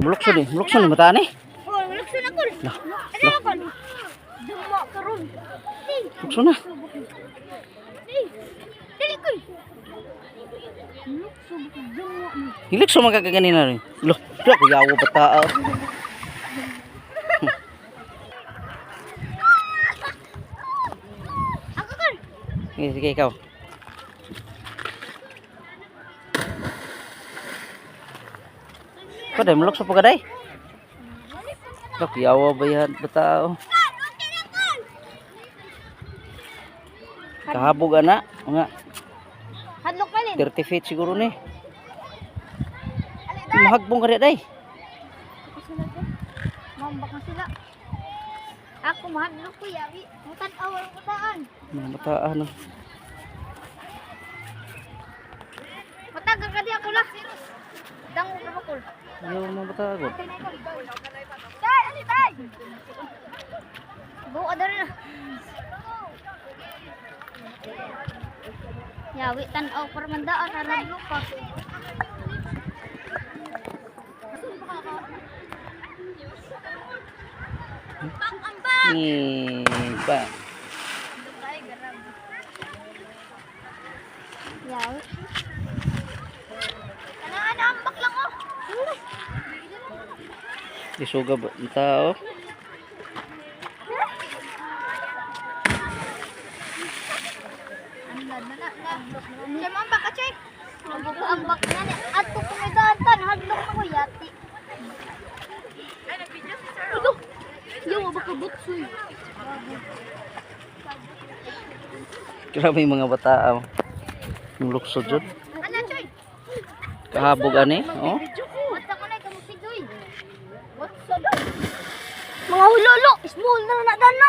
mulukso ni mata ni. Oh, mulukso na ko. Lah, Ano ko? Duma karon. mulukso na. Dili ko. Mulukso ba duma mo? Hilekso man kagaganina rin. Lo, ko yawo bata. Ako kan. Sige ikaw. Kada mulukso pa kaday. Lo, yawo ba yan bata. Kahabog ana, mga Hadlok pa rin. 30 feet siguro ni. Mahagbong ka day. Mambak na sila. Ako mahadlok ko yawi. Mutan-aw ang kutaan. Mga bataan. Matagal ka di ako lang. Dango ka ba kul? Ayaw mga bataan. Tay, ali tay. Buo ada rin. Yawi tan-aw para mandaan sa hadlok ka. Ba. Yawi. Ana ambak lang oh. Isuga ba ang tao? Siya mambak ka check. Nabuka ambak na ni. Ato kumidatan hadlok ko yati. Ano? Yawa baka butsoy. Grabe yung mga bataan. Yung lukso dyan. Ano choy? Kahabog ani. Oh. What's ako na kamupidoy? What's up? Mga hulolo, small na na dana.